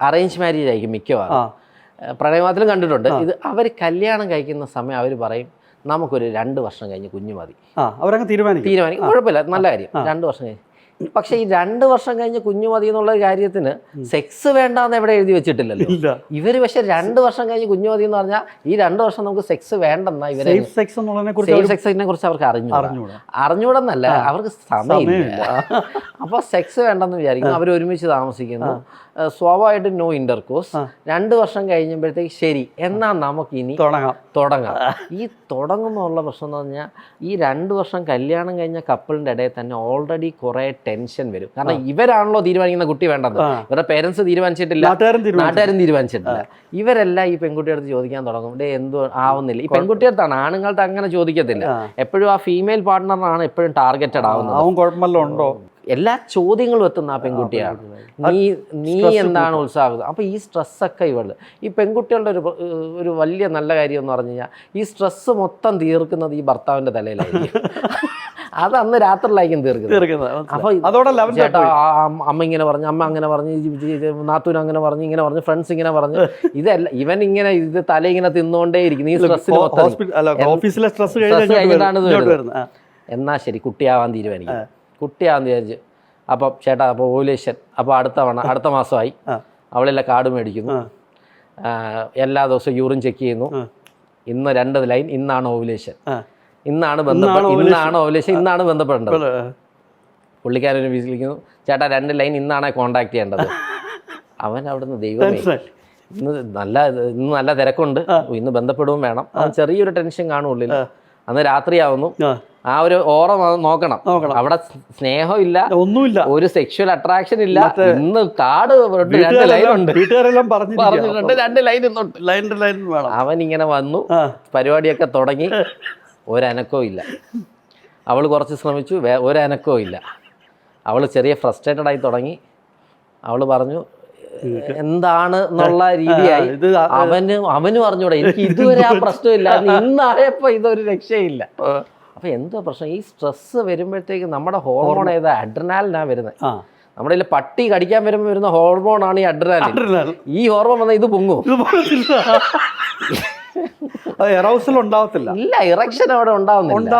Arrange marriage ആയിരിക്കും മിക്കവാറും. പ്രണയമാത്രത്തിലും കണ്ടിട്ടുണ്ട്. ഇത് അവർ കല്യാണം കഴിക്കുന്ന സമയം അവർ പറയും നമുക്കൊരു 2 വർഷം കഴിഞ്ഞ് കുഞ്ഞു മതി. അവരങ്ങ് തീരുമാനിക്കും. കുഴപ്പമില്ല, നല്ല കാര്യം. 2 വർഷം കഴിഞ്ഞ്. പക്ഷെ ഈ 2 വർഷം കഴിഞ്ഞ് കുഞ്ഞു മതി എന്നുള്ള കാര്യത്തിന് സെക്സ് വേണ്ടാന്ന് എവിടെ എഴുതി വെച്ചിട്ടില്ലല്ലോ. ഇവര് പക്ഷെ 2 വർഷം കഴിഞ്ഞ് കുഞ്ഞു മതി എന്ന് പറഞ്ഞാൽ ഈ 2 വർഷം നമുക്ക് സെക്സ് വേണ്ടെന്നാ ഇവര് സെക്സിനെ കുറിച്ച് അവർക്ക് അറിഞ്ഞൂടെന്നല്ല, അവർക്ക് സമയമില്ല. അപ്പൊ സെക്സ് വേണ്ടെന്ന് വിചാരിക്കുന്നു. അവർ ഒരുമിച്ച് താമസിക്കുന്നു. സ്വാഭാവികമായിട്ട് നോ ഇന്റർകോഴ്സ്. 2 വർഷം കഴിയുമ്പോഴത്തേക്ക് ശരി എന്നാ നമുക്ക് ഇനി തുടങ്ങാം. ഈ തുടങ്ങുന്നുള്ള പ്രശ്നം എന്ന് പറഞ്ഞാൽ ഈ 2 വർഷം കല്യാണം കഴിഞ്ഞ കപ്പിളിന്റെ ഇടയിൽ തന്നെ ഓൾറെഡി കുറെ ടെൻഷൻ വരും. കാരണം ഇവരാണല്ലോ തീരുമാനിക്കുന്ന കുട്ടി വേണ്ടത്. ഇവരുടെ പേരൻസ് തീരുമാനിച്ചിട്ടില്ല, നാട്ടുകാരും തീരുമാനിച്ചിട്ടില്ല. ഇവരെല്ലാം ഈ പെൺകുട്ടിയുടെ അടുത്ത് ചോദിക്കാൻ തുടങ്ങും, എന്തോ ആവുന്നില്ല. ഈ പെൺകുട്ടിയടുത്താണ്, ആണുങ്ങളുടെ അങ്ങനെ ചോദിക്കത്തില്ല. എപ്പോഴും ആ ഫീമെയിൽ പാർട്ട്ണറാണ് എപ്പോഴും ടാർഗറ്റഡ് ആവുന്നത്. എല്ലാ ചോദ്യങ്ങളും എത്തുന്ന ആ പെൺകുട്ടിയാണ്. നീ എന്താണ് ഉത്സാഹം. അപ്പോൾ ഈ സ്ട്രെസ്സൊക്കെ ഇവള് ഈ പെൺകുട്ടികളുടെ ഒരു വലിയ നല്ല കാര്യം എന്ന് പറഞ്ഞു കഴിഞ്ഞാൽ ഈ സ്ട്രെസ്സ് മൊത്തം തീർക്കുന്നത് ഈ ഭർത്താവിൻ്റെ തലയിലായിരിക്കും. അത് അന്ന് രാത്രിയിലായിരിക്കും തീർക്കുന്നത്. അപ്പോൾ ചേട്ടാ അമ്മ ഇങ്ങനെ പറഞ്ഞു, അമ്മ അങ്ങനെ പറഞ്ഞു, നാത്തൂൻ അങ്ങനെ പറഞ്ഞു, ഇങ്ങനെ പറഞ്ഞു, ഫ്രണ്ട്സ് ഇങ്ങനെ പറഞ്ഞു. ഇതല്ല, ഇവൻ ഇങ്ങനെ ഇത് തല ഇങ്ങനെ തിന്നുകൊണ്ടേയിരിക്കും. ഈ സ്ട്രെസ്സിന് കഴിഞ്ഞിട്ടാണ് ഇത് വരുന്നത്. എന്നാ ശരി, കുട്ടിയാവാൻ തീരുമാനിക്കും. കുട്ടിയാന്ന് വിചാരിച്ച് അപ്പം ചേട്ടാ അപ്പോൾ ഓവുലേഷൻ. അപ്പോൾ അടുത്ത മാസമായി. അവളെല്ലാം കാർഡ് മേടിക്കുന്നു. എല്ലാ ദിവസവും യൂറിൻ ചെക്ക് ചെയ്യുന്നു. ഇന്ന് 2 ലൈൻ, ഇന്നാണ് ഓവുലേഷൻ, ഇന്നാണ് ഓവുലേഷൻ, ഇന്നാണ് ബന്ധപ്പെടേണ്ടത്. പുള്ളിക്കാരൊരു വിളിക്കുന്നു, ചേട്ടാ 2 ലൈൻ, ഇന്നാണ് കോണ്ടാക്ട് ചെയ്യേണ്ടത്. അവൻ അവിടുന്ന് ദൈവമേ ഇന്ന് നല്ല തിരക്കുണ്ട്, ഇന്ന് ബന്ധപ്പെടുകയും വേണം. അവൻ ചെറിയൊരു ടെൻഷൻ കാണുള്ളിൽ. അന്ന് രാത്രിയാവുന്നു. ആ ഒരു ഓറ നോക്കണം. അവിടെ സ്നേഹം ഇല്ല, ഒന്നുമില്ല, ഒരു സെക്ഷൽ അട്രാക്ഷൻ ഇല്ല. ഇന്ന് കാർഡ് 2 ലൈനുണ്ട്, പറഞ്ഞിട്ടുണ്ട് 2 ലൈൻ ഉണ്ട്. അവൻ ഇങ്ങനെ വന്നു, പരിപാടിയൊക്കെ തുടങ്ങി. ഒരനക്കവും ഇല്ല. അവൾ കുറച്ച് ശ്രമിച്ചു, ഒരനക്കവും ഇല്ല. അവൾ ചെറിയ ഫ്രസ്ട്രേറ്റഡ് ആയി തുടങ്ങി. അവൾ പറഞ്ഞു എന്താണ് എന്നുള്ള രീതിയായി. അവന് പറഞ്ഞൂടെ, എനിക്ക് ഇതുവരെ ആ പ്രശ്നമില്ല, ഇന്നായപ്പോ ഇതൊരു രക്ഷയില്ല. അപ്പൊ എന്തോ പ്രശ്നം, ഈ സ്ട്രെസ് വരുമ്പോഴത്തേക്ക് നമ്മുടെ ഹോർമോൺ ഏതാ, അഡ്രിനാലിനാ വരുന്നത്. നമ്മുടെ ഇതിൽ പട്ടി കടിക്കാൻ വരുന്ന ഹോർമോണാണ് ഈ അഡ്രിനാലിൻ. ഈ ഹോർമോൺ വന്നാൽ ഇത് പൊങ്ങും എറൗസൽ ഉണ്ടാവത്തില്ല, ഇല്ല, ഇറക്ഷൻ അവിടെ ഉണ്ടാവുന്നില്ല.